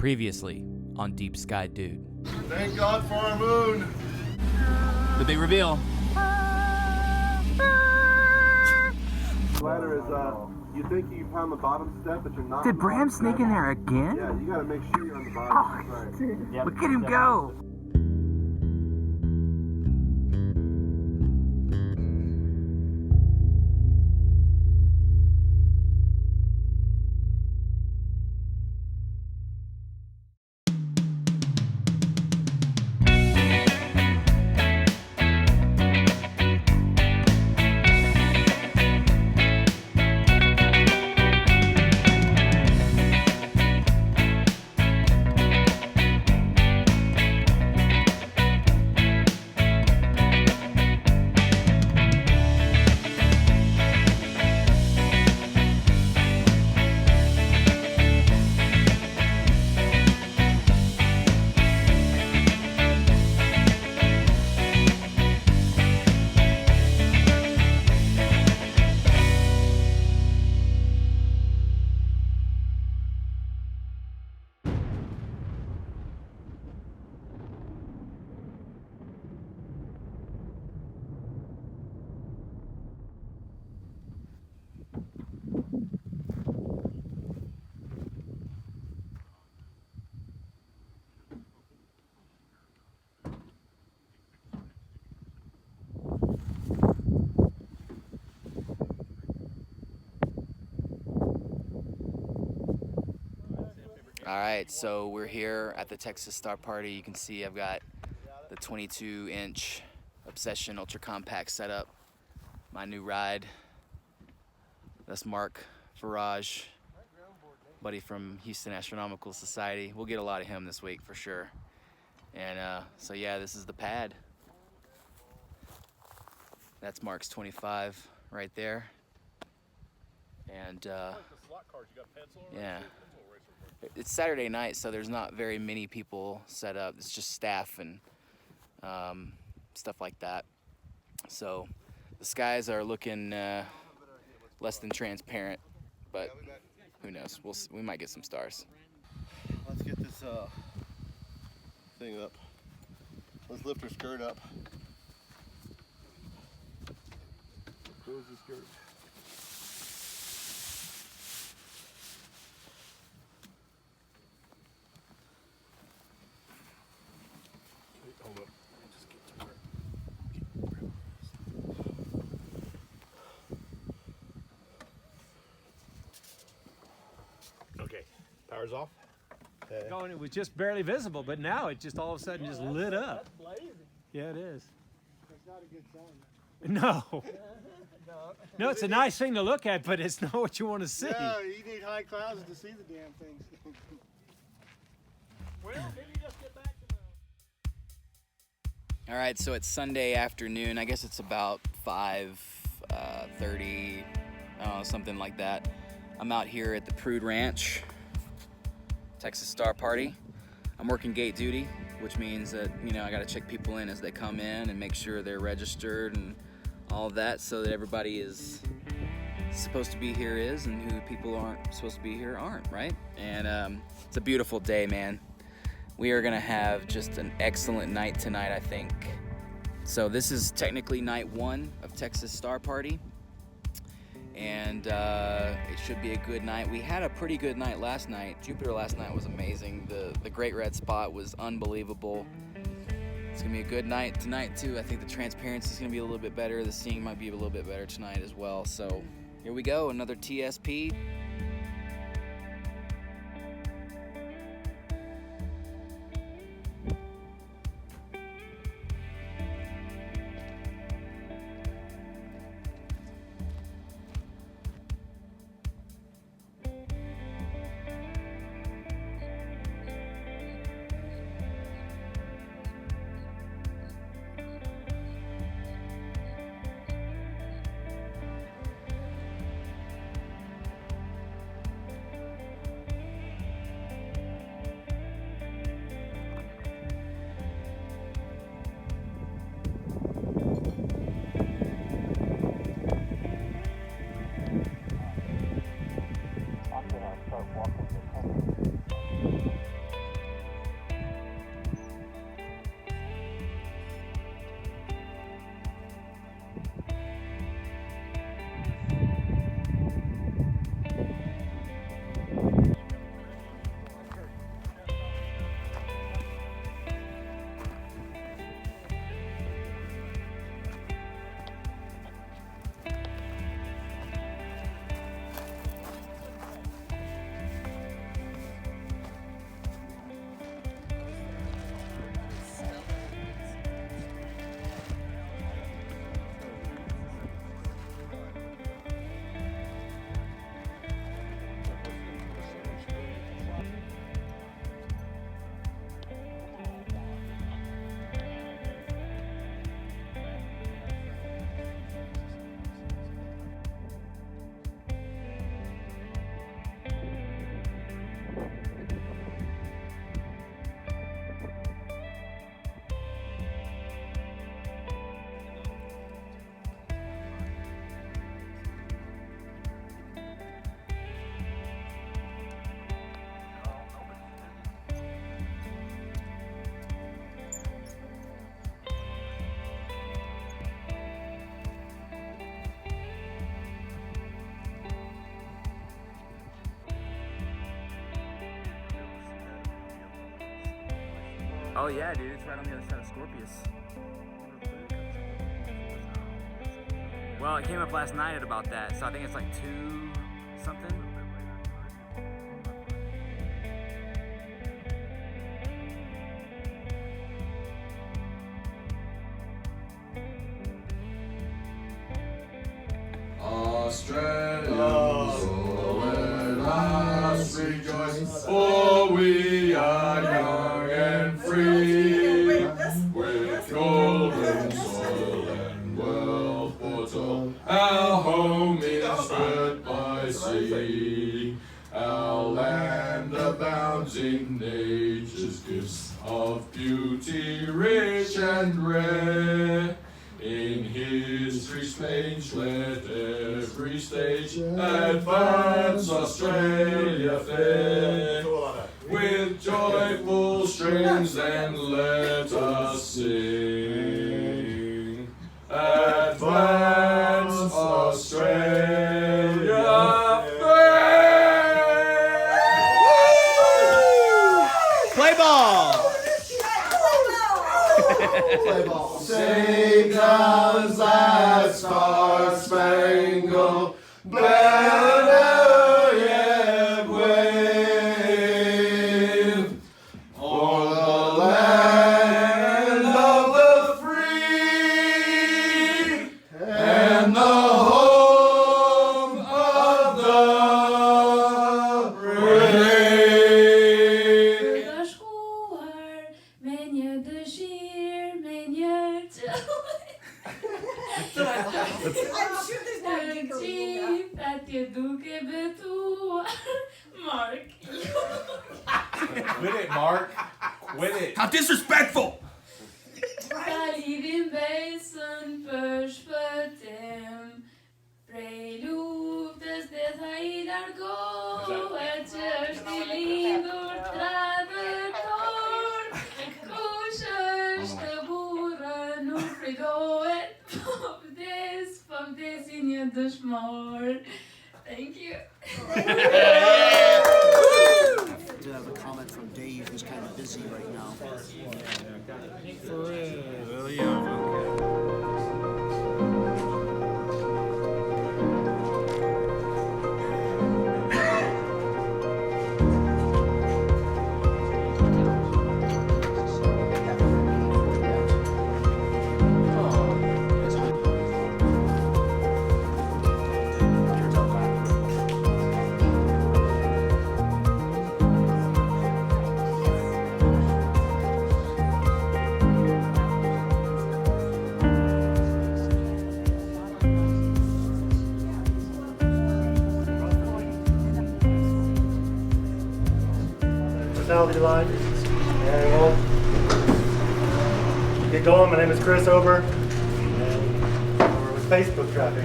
Previously on Deep Sky Dude. Thank God for our moon. The big reveal. Ladder is, you think you found the bottom step, but you're not. Did Bram sneak in there again? Yeah, you gotta make sure you're on the bottom. Oh, Right. dude. Yep. Look at him go. All right, so we're here at the Texas Star Party. You can see I've got the 22-inch Obsession Ultra Compact setup, my new ride. That's Mark Farage, buddy from Houston Astronomical Society. We'll get a lot of him this week for sure. And so yeah, this is the pad. That's Mark's 25 right there. And yeah. It's Saturday night, so there's not very many people set up. It's just staff and stuff like that. So the skies are looking less than transparent, but who knows? We might get some stars. Let's get this thing up. Let's lift her skirt up. Close the skirt. Hold up. Just get to where. Okay, power's off. Going, it was just barely visible, but now it just all of a sudden just lit up. That's blazing. Yeah, it is. That's not a good sign. No. No, it's a nice thing to look at, but it's not what you want to see. Yeah, you need high clouds to see the damn things. Well, maybe just get back to All right, so it's Sunday afternoon. I guess it's about 5:30, something like that. I'm out here at the Prude Ranch, Texas Star Party. I'm working gate duty, which means that, I got to check people in as they come in and make sure they're registered and all of that, so that everybody is supposed to be here is, and who people aren't supposed to be here aren't, right? And it's a beautiful day, man. We are gonna have just an excellent night tonight, I think. So this is technically night one of Texas Star Party, and it should be a good night. We had a pretty good night last night. Jupiter last night was amazing. The Great Red Spot was unbelievable. It's gonna be a good night tonight too. I think the transparency is gonna be a little bit better. The seeing might be a little bit better tonight as well. So here we go, another TSP. Oh yeah, dude, it's right on the other side of Scorpius. Well, it came up last night at about that, so I think it's like 2 something. Australians, oh, let us rejoice, for we are young and free, with golden soil and wealth foretold. Our home is spread by sea, our land abounds in nature's gifts of beauty rich and rare. In history's page, let every stage advance Australia fair. With joyful strains then let us sing. Advance Australia fair. Play ball! Play ball. Sing does that star-spangled banner yet wave, o'er the land of the free and the home of the brave. I'm sure there's not Mark. Quit it, Mark. Quit it. How disrespectful! Thank you. I do have a comment from Dave, who's kind of busy right now. Personality line. And we'll get going. My name is Chris Ober. And we're with Facebook traffic.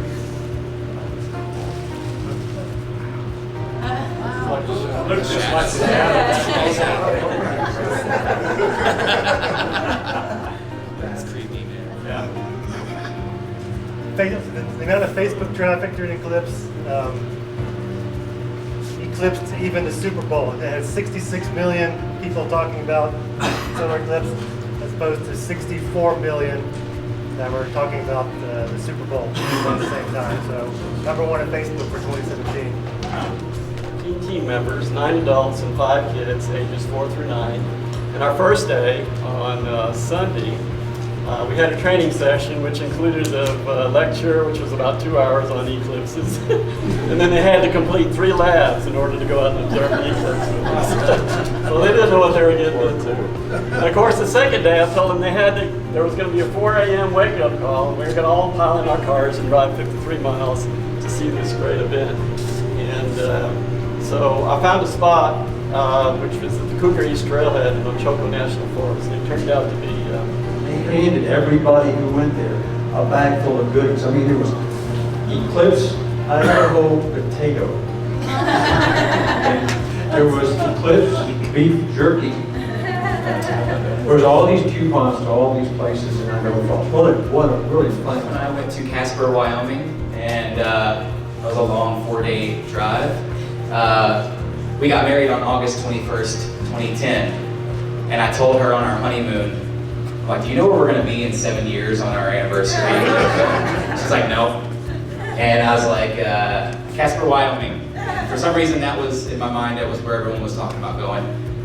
Looks just like That's creepy, man. The amount of Facebook traffic during Eclipse eclipsed even the Super Bowl. It had 66 million people talking about solar eclipse, as opposed to 64 million that were talking about the Super Bowl at the same time. So #1 on Facebook for 2017. 15 team members, 9 adults and 5 kids, ages 4 through 9. And our first day on Sunday, we had a training session which included a lecture which was about 2 hours on eclipses. And then they had to complete 3 labs in order to go out and observe the eclipse with us. So they didn't know what they were getting into. And of course the second day I told them there was going to be a 4 a.m. wake up call, and we were going to all pile in our cars and drive 53 miles to see this great event. And so I found a spot which was at the Cougar East Trailhead in Ochoco National Forest, and it turned out to be they handed everybody who went there a bag full of goodies. I mean, there was Eclipse Idaho potato. And there was Eclipse beef jerky. There was all these coupons to all these places, and I never thought, what a really fun. When I went to Casper, Wyoming, and that was a long 4-day drive. We got married on August 21st, 2010. And I told her on our honeymoon, I'm like, do you know where we're gonna be in 7 years on our anniversary? She's like, no. And I was like, Casper, Wyoming. For some reason that was, in my mind, that was where everyone was talking about going,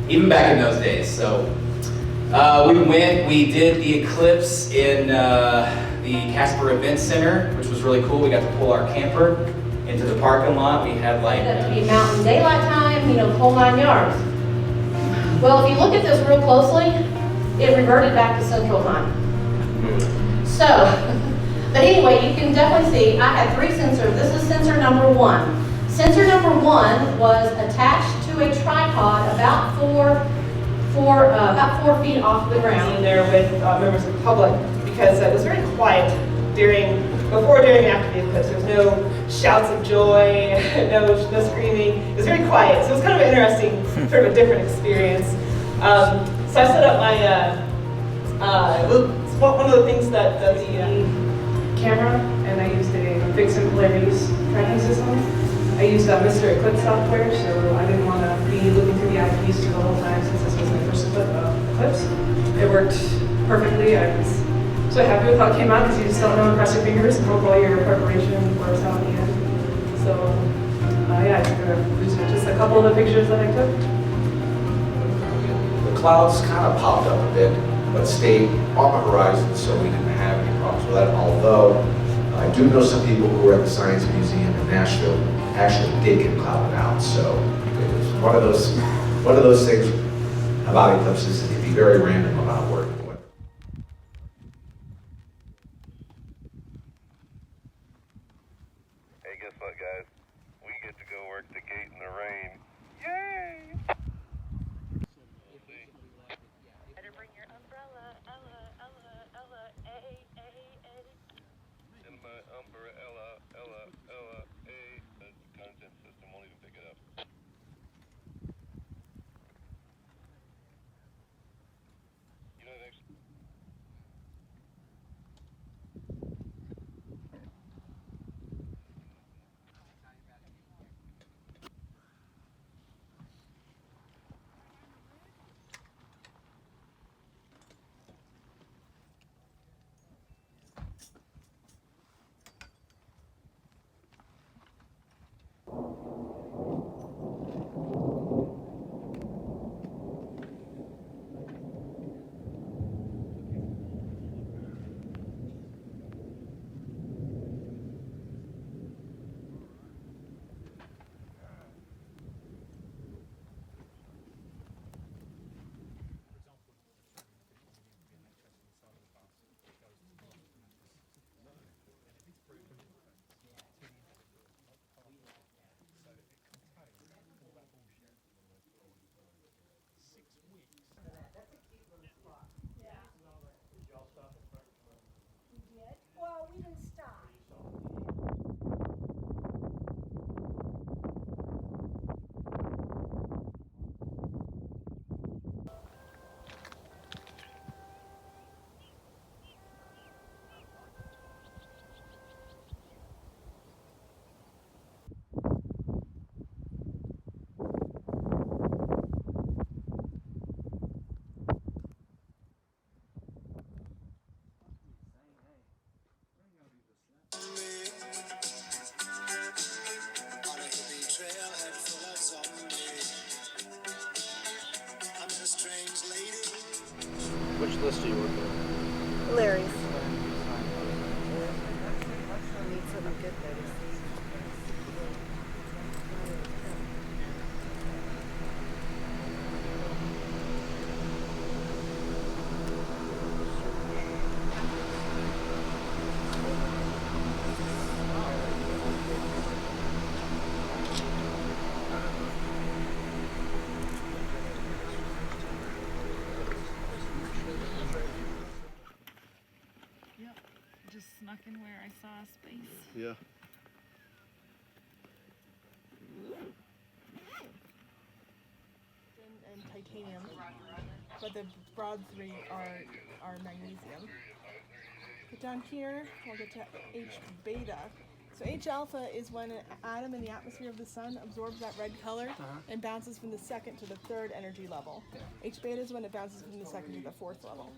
even back in those days. So we did the Eclipse in the Casper Event Center, which was really cool. We got to pull our camper into the parking lot. We had like... It had to be mountain daylight time, you know, the whole 9 yards. Well, if you look at this real closely, it reverted back to Central Time. So, but anyway, you can definitely see I had 3 sensors. This is sensor number 1. Sensor number 1 was attached to a tripod about 4 feet off the ground. There with members of the public, because it was very quiet before, during, and after the eclipse. There was no shouts of joy, no screaming. It was very quiet, so it was kind of an interesting, sort of a different experience. So I set up my, one of the things that the camera, and I used a Vixen Polaris tracking system. I used Mr. Eclipse software, so I didn't want to be looking through the IPs the whole time since this was my first Eclipse. It worked perfectly. I was so happy with how it came out because you just don't know and cross your fingers and hope all your preparation works out in the end. So yeah, I took just a couple of the pictures that I took. The clouds kind of popped up a bit, but stayed on the horizon, so we didn't have any problems with that. Although I do know some people who were at the Science Museum in Nashville actually did get clouded out. So it was one of those things about eclipses. It can be very random about working with. Hey, guess what, guys? We get to go work the gate in the rain. Yay! Better bring your umbrella, Ella, A. And my umbrella, Ella, A. The content system won't even pick it up. You know, next. Well, we didn't stop. Which list do you work on? Larry's. Just snuck in where I saw a space. Yeah. And titanium, but the broad 3 are magnesium. But down here, we'll get to H beta, So H alpha is when an atom in the atmosphere of the sun absorbs that red color and bounces from the second to the third energy level. H beta is when it bounces from the second to the fourth level.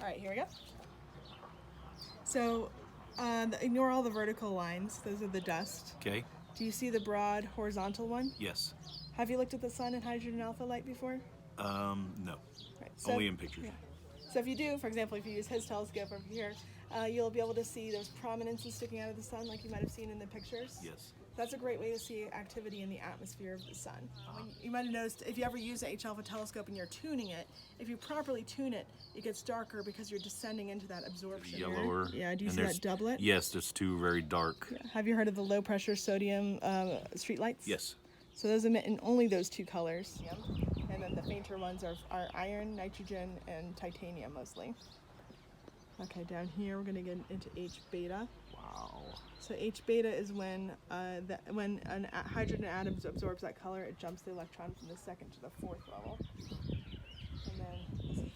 All right, here we go. So ignore all the vertical lines. Those are the dust. Okay. Do you see the broad horizontal one? Yes. Have you looked at the sun in hydrogen alpha light before? No. Right, Only in pictures. Yeah. So if you do, for example, if you use his telescope over here, you'll be able to see those prominences sticking out of the sun like you might have seen in the pictures. Yes. That's a great way to see activity in the atmosphere of the sun. You might have noticed if you ever use an H alpha telescope and you're tuning it, if you properly tune it, it gets darker because you're descending into that absorption. Yellower. Yeah, do you and see that doublet? Yes, there's two very dark. Yeah. Have you heard of the low pressure sodium street lights? Yes. So those emit in only those two colors. And then the fainter ones are iron, nitrogen, and titanium mostly. Okay, down here we're gonna get into H beta. Wow. So H beta is when when a hydrogen atom absorbs that color, it jumps the electron from the second to the fourth level. And then,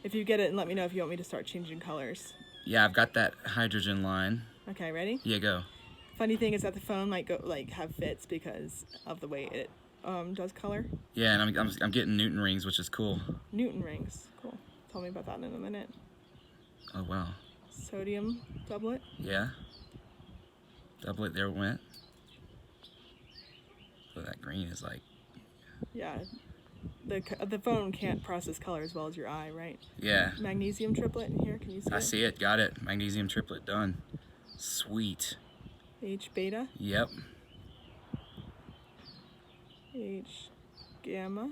if you get it, and let me know if you want me to start changing colors. Yeah, I've got that hydrogen line. Okay, ready? Yeah, go. Funny thing is that the phone might go have fits because of the way it does color. Yeah, and I'm getting Newton rings, which is cool. Newton rings, cool. Tell me about that in a minute. Oh wow. Sodium doublet. Yeah. Doublet, there it went. So that green is like. Yeah. The phone can't process color as well as your eye, right? Yeah. Magnesium triplet in here, can you see it? I see it, got it. Magnesium triplet done. Sweet. H beta. Yep. H gamma.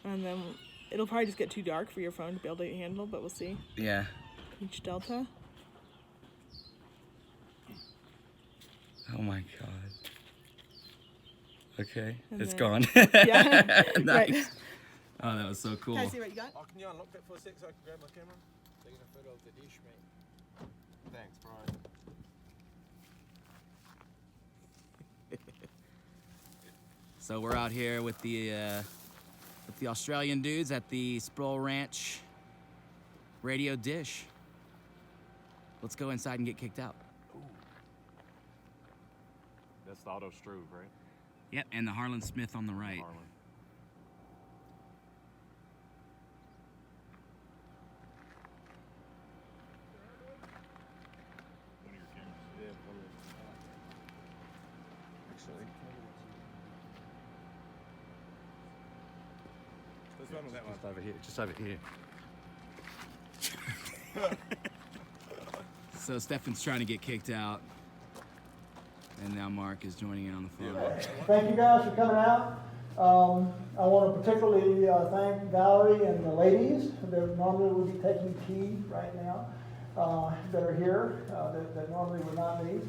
And then it'll probably just get too dark for your phone to be able to handle, but we'll see. Yeah. H delta. Oh my god. Okay, And it's then- gone. Yeah. Nice. Right. Oh, that was so cool. Can I see what you got? Oh, can you unlock that for a sec so I can grab my camera? Taking a photo of the dish, mate. Thanks, Brian. So we're out here with the Australian dudes at the Sproul Ranch radio dish. Let's go inside and get kicked out. That's the Auto Struve, right? Yep, and the Harlan Smith on the right. Harlan. One of your cameras. Yeah, actually. Let's run with that one. Just over here. Just over here. So Stefan's trying to get kicked out. And now Mark is joining in on the phone. Thank you guys for coming out. I want to particularly thank Valerie and the ladies that normally would be taking tea right now that are here that normally would not be.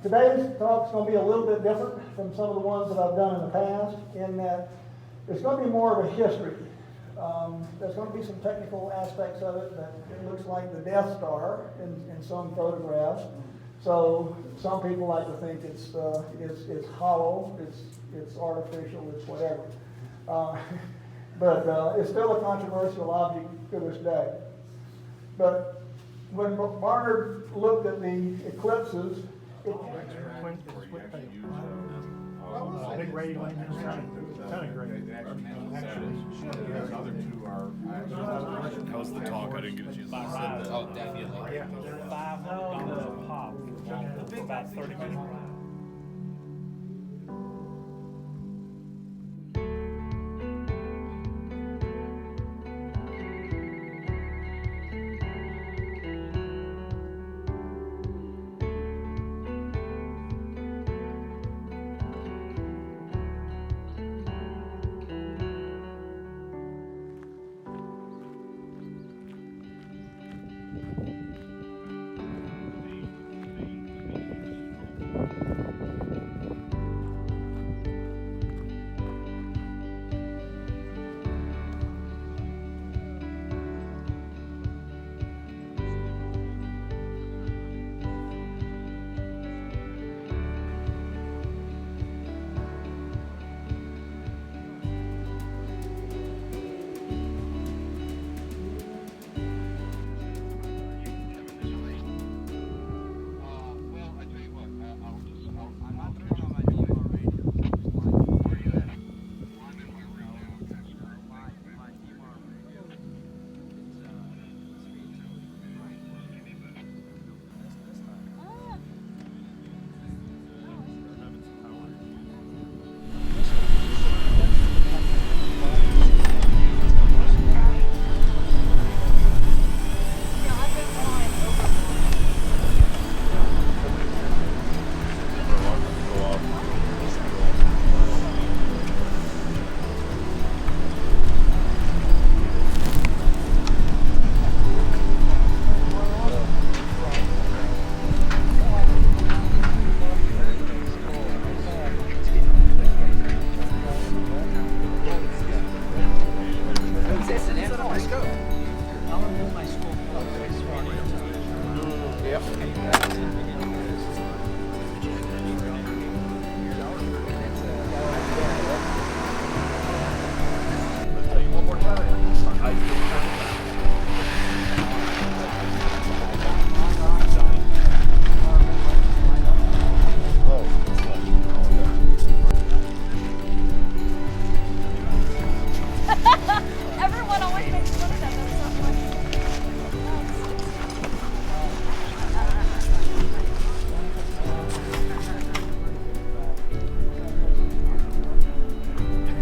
Today's talk is going to be a little bit different from some of the ones that I've done in the past in that it's going to be more of a history. There's going to be some technical aspects of it that it looks like the Death Star in some photographs. So some people like to think it's hollow, it's artificial, it's whatever. But it's still a controversial object to this day. But when Barnard looked at the eclipses, Big radio engine kind of great. The other two are that was the talk. I didn't get a chance to sit there. Oh, definitely. Yeah, they're $500 a pop. About 30 minutes.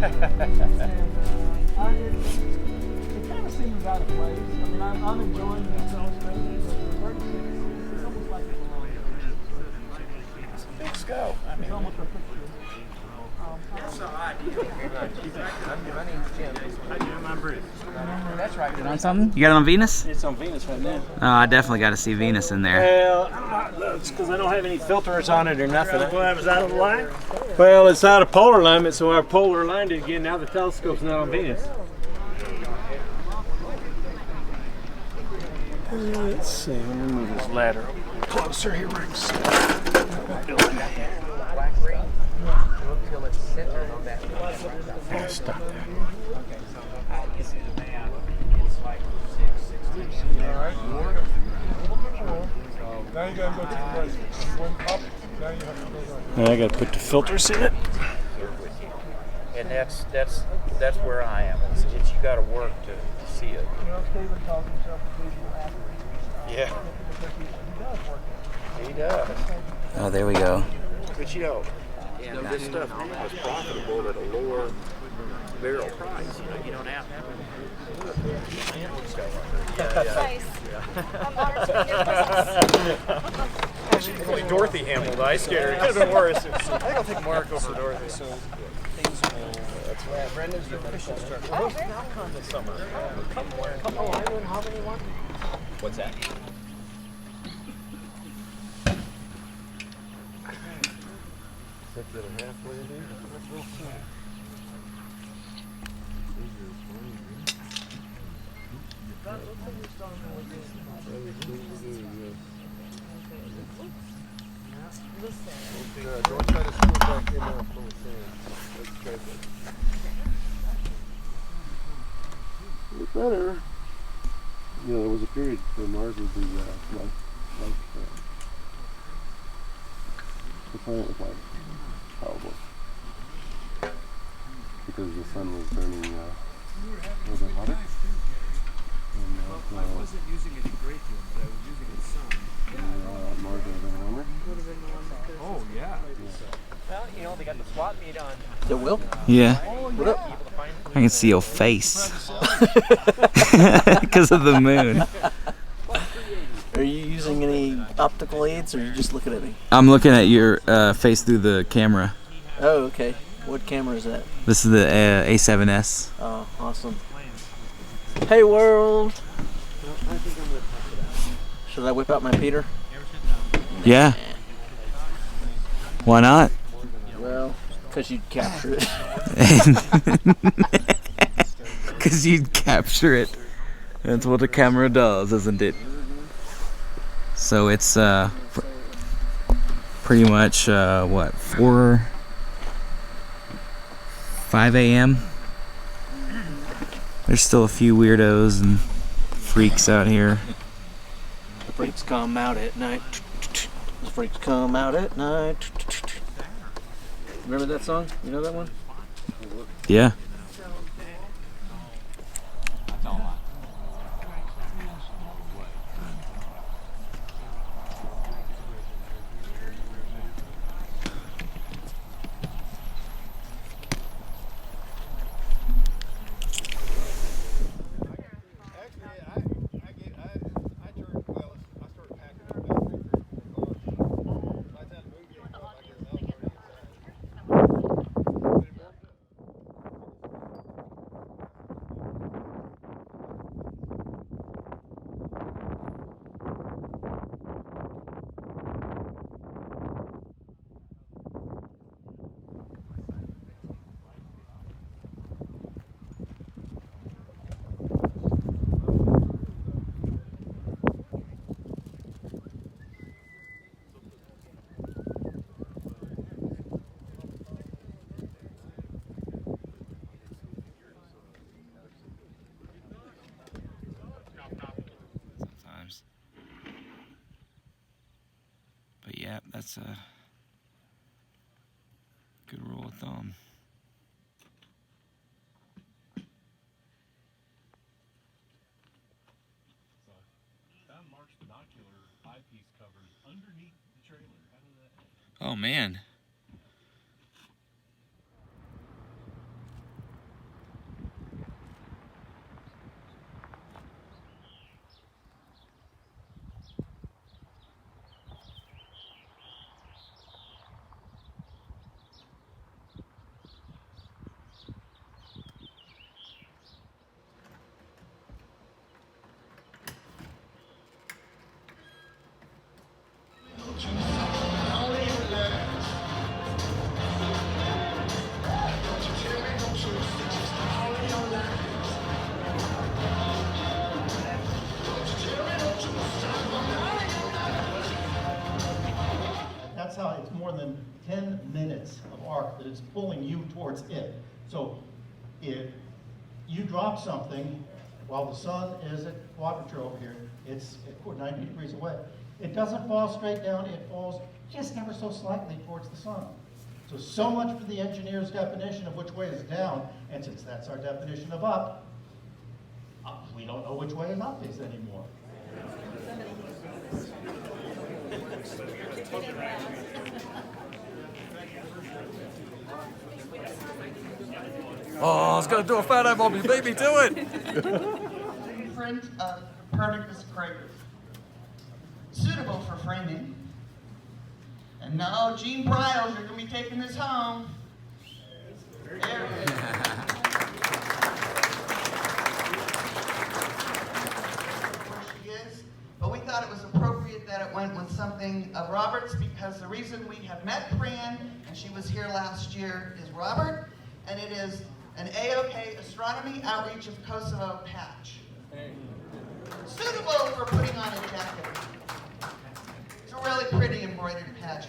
It kind of seems out of place. I mean, I'm enjoying the illustration, but the bird it's almost like it's wrong. It's a big scope. I mean, It's almost a picture. that's the idea. My name's Jim. I'm Bruce. That's right. On something? You got it on Venus? It's on Venus right now. Oh, I definitely got to see Venus in there. Well, it's because I don't have any filters on it or nothing. Well, was out of line? Well, it's out of polar alignment, so I polar aligned it again. Now the telescope's not on Venus. Let's see, let me move this ladder closer here where I can see what I'm doing. Yeah, stop that. Now you gotta go to the right. You went up, now you have to go right. Now I gotta put the filters in it. And that's where I am. It's you got to work to see it. You know, Stephen calls himself a visual actor. Yeah. He does work. He does. Oh, there we go. But you know, this stuff now is profitable at a lower barrel price. You don't have to. Nice. I'm honored to be in your presence. If only Dorothy handled it, I scared her. It could have been worse. I think I'll take Mark over Dorothy. So that's right. Brendan's your fishing instructor. Oh, Where's Malcolm this summer? Couple island, how many one? What's that? Six and a half, what do you do? That's real small. Don't try to screw back in there full of sand. Let's try that. Look better. You know, there was a period where Mars would be the planet was like probably because the sun was burning a little bit hotter. And, I wasn't using it in great deal, but I was using it some. Mars would have been warmer. Oh, yeah. Well, you know, they got the swap meet on. There will? Yeah. What up? I can see your face. Because of the moon. Are you using any optical aids, or are you just looking at me? I'm looking at your face through the camera. Oh, okay. What camera is that? This is the A7S. Oh, awesome. Hey, world! Should I whip out my Peter? Yeah. Why not? Well, because you'd capture it. Because you'd capture it. That's what a camera does, isn't it? So it's pretty much what, 5 a.m. There's still a few weirdos and freaks out here. The freaks come out at night. The freaks come out at night. Remember that song? You know that one? Yeah. But yeah, that's a good rule of thumb. Oh man. That's how it's more than 10 minutes of arc that it's pulling you towards it. So if you drop something while the sun is at quadrature over here, it's at 90 degrees away. It doesn't fall straight down, it falls just ever so slightly towards the sun. So much for the engineer's definition of which way is down, and since that's our definition of up, we don't know which way up is anymore. Oh, I was gonna do a photo bomb, you beat me to it! Print of Copernicus crater. Suitable for framing. And no, Gene Bryles, you're gonna be taking this home. There it is. Where she is. But we thought it was appropriate that it went with something of Robert's, because the reason we have met Fran, and she was here last year, is Robert, and it is an AOK Astronomy Outreach of Kosovo patch. Suitable for putting on a jacket. It's a really pretty embroidered patch.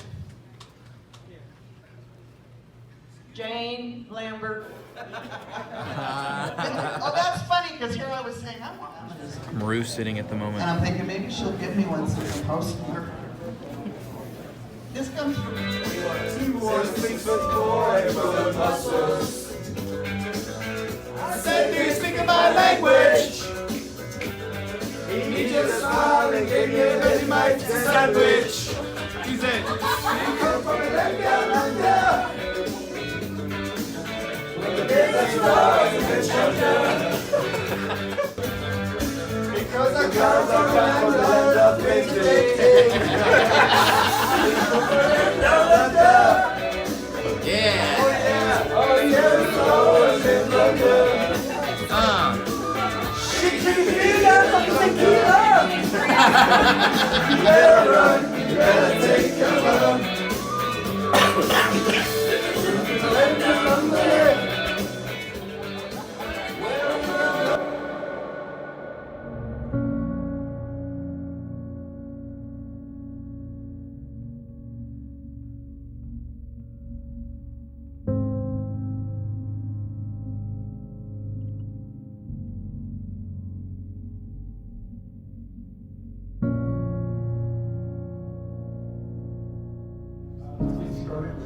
Jane Lambert. Oh, that's funny, because here I was saying, I want one of this. Maru's sitting at the moment. And I'm thinking maybe she'll give me one since I'm hosting her. This comes from New York. 6 foot 4 and full muscles. I said, do you speak my language? He just smiled and gave me a Vegemite sandwich. He said, you come from a land down under. With the big stars and the shelter. Because I come from a land of meditating. Yeah. Oh yeah. Oh yeah. Oh, in London. Tequila, tequila. You better run, you better take cover.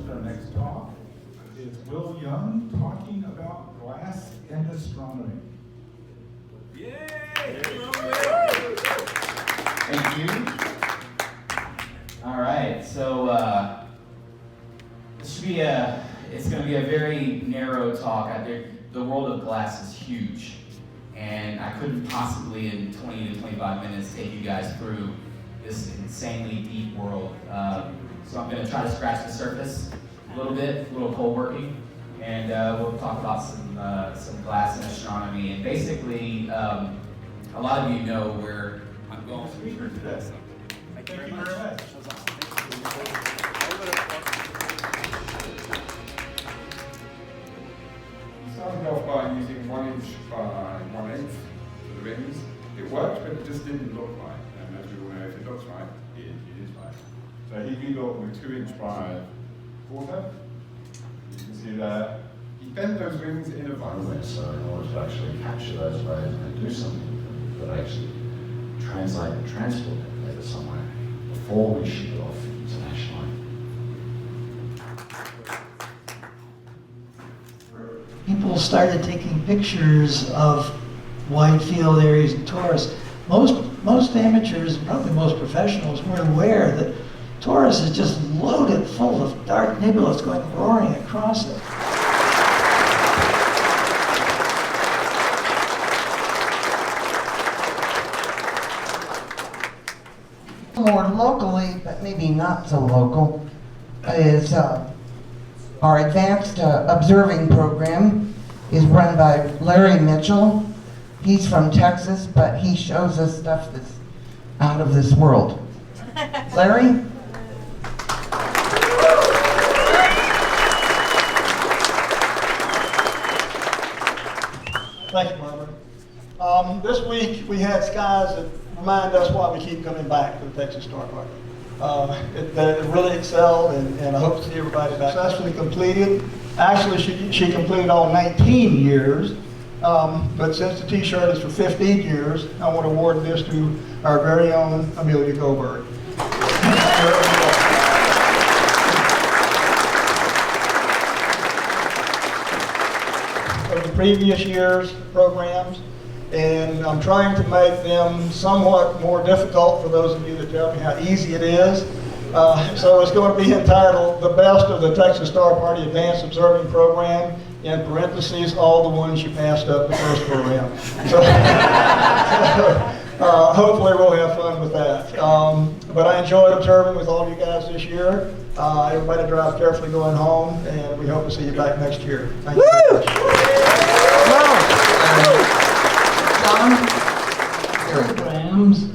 Our next talk is Will Young talking about glass and astronomy. Yay! Thank you. All right, so this should be it's going to be a very narrow talk. The world of glass is huge, and I couldn't possibly in 20 to 25 minutes take you guys through this insanely deep world. So I'm going to try to scratch the surface a little bit, a little cold working, and we'll talk about some glass and astronomy. And basically, a lot of you know where I'm going speaker today. Thank you very much. We started off by using 1 inch by 1/8 for the rings. It worked, but it just didn't look right. And as you all know, if it looks right, it is right. So he rebuilt with 2 inch by 1/4. You can see there. He bent those rings in a vice. So in order to actually capture those waves and do something, but actually translate and transport that data somewhere before we ship it off internationally. People started taking pictures of wide field areas in Taurus. Most amateurs, probably most professionals, weren't aware that Taurus is just loaded full of dark nebulas going roaring across it. More locally, but maybe not so local, is our advanced observing program is run by Larry Mitchell. He's from Texas, but he shows us stuff that's out of this world. Larry? Thank you, Barbara. This week we had skies that remind us why we keep coming back to the Texas Star Party. that really excelled, and I hope to see everybody back. Successfully completed. Actually, she completed all 19 years, but since the t-shirt is for 15 years, I want to award this to our very own Amelia Goldberg. Of the previous year's programs, and I'm trying to make them somewhat more difficult for those of you that tell me how easy it is. So it's going to be entitled The Best of the Texas Star Party Advanced Observing Program, in parentheses, all the ones you passed up the first program. So, hopefully we'll have fun with that. But I enjoyed observing with all you guys this year. Everybody drive carefully going home, and we hope to see you back next year. Thank you very much. Programs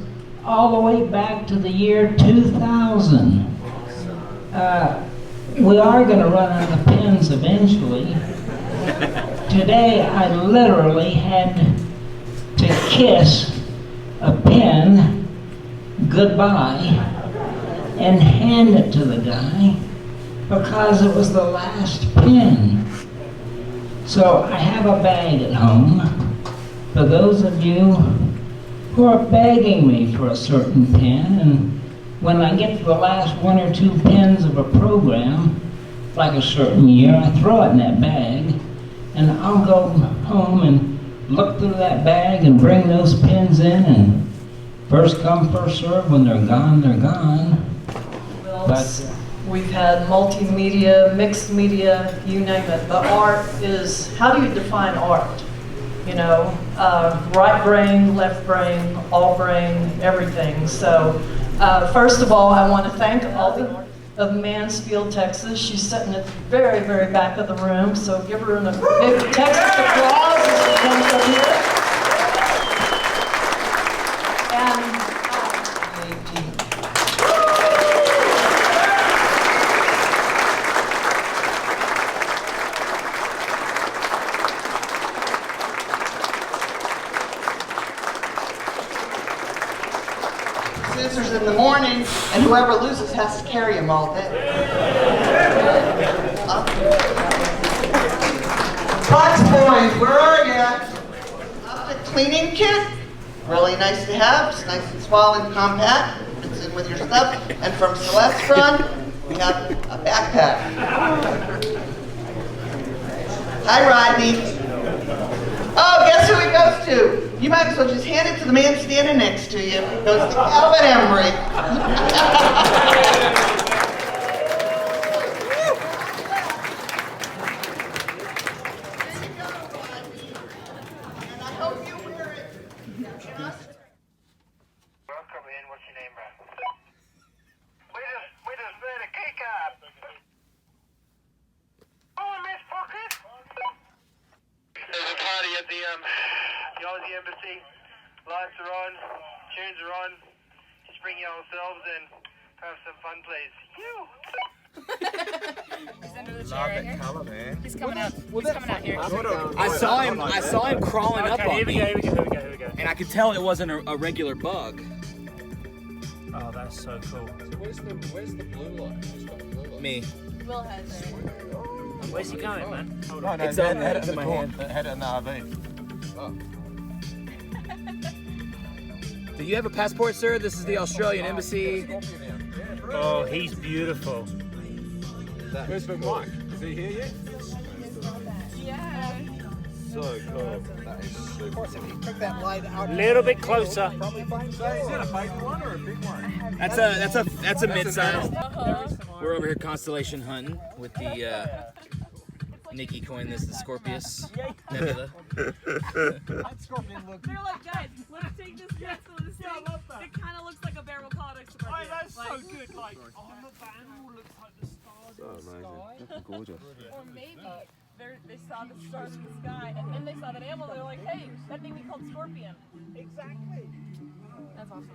all the way back to the year 2000. We are going to run out of pens eventually. Today I literally had to kiss a pen goodbye and hand it to the guy because it was the last pen. So I have a bag at home for those of you who are begging me for a certain pen, and when I get to the last 1 or 2 pens of a program, like a certain year, I throw it in that bag, and I'll go home and look through that bag and bring those pens in, and first come, first serve. When they're gone, they're gone. But we've had multimedia, mixed media, you name it. The art is, how do you define art? You know, right brain, left brain, all brain, everything. So first of all, I want to thank Aldi of Mansfield, Texas. She's sitting at the very, very back of the room, so give her a big Texas applause as she comes up here. Scissors in the morning, and whoever loses has to carry them all day. Box boys, where are you? The cleaning kit, really nice to have. It's nice and small and compact. Fits in with your stuff. And from Celestron, we have a backpack. Hi, Rodney. Oh, guess who it goes to? You might as well just hand it to the man standing next to you. It goes to Calvin Emery. There's a party at the Aussie Embassy. Lights are on, tunes are on. Just bring your old selves and have some fun, please. He's under the chair right here. Color, man. He's coming out. He's coming out here. I saw him crawling up on me. Here we go. And I could tell it wasn't a regular bug. Oh, that's so cool. So where's the blue light? Who's got the blue light? Me. Will has it. Where's he going, man? Hold No, on. It's had in it in my the hand. Had it in the RV. Oh. Do you have a passport, sir? This is the Australian Embassy. Oh, he's beautiful. Where's the mic? Is he here yet? Yeah. So cool. That is super cool. Took that light out. A little bit closer. So is that a baby one or a big one? That's a mid-size. We're over here constellation hunting with the Nikki coined this the Scorpius Nebula. They're like, guys, let's take this next to this thing. It kind of looks like a barrel called a Scorpius. Oh, that's so good. Like, on the panel looks like the stars in the sky. That's gorgeous. Or maybe they saw the stars in the sky, and then they saw that animal. They're like, hey, that thing we called Scorpion. Exactly. That's awesome.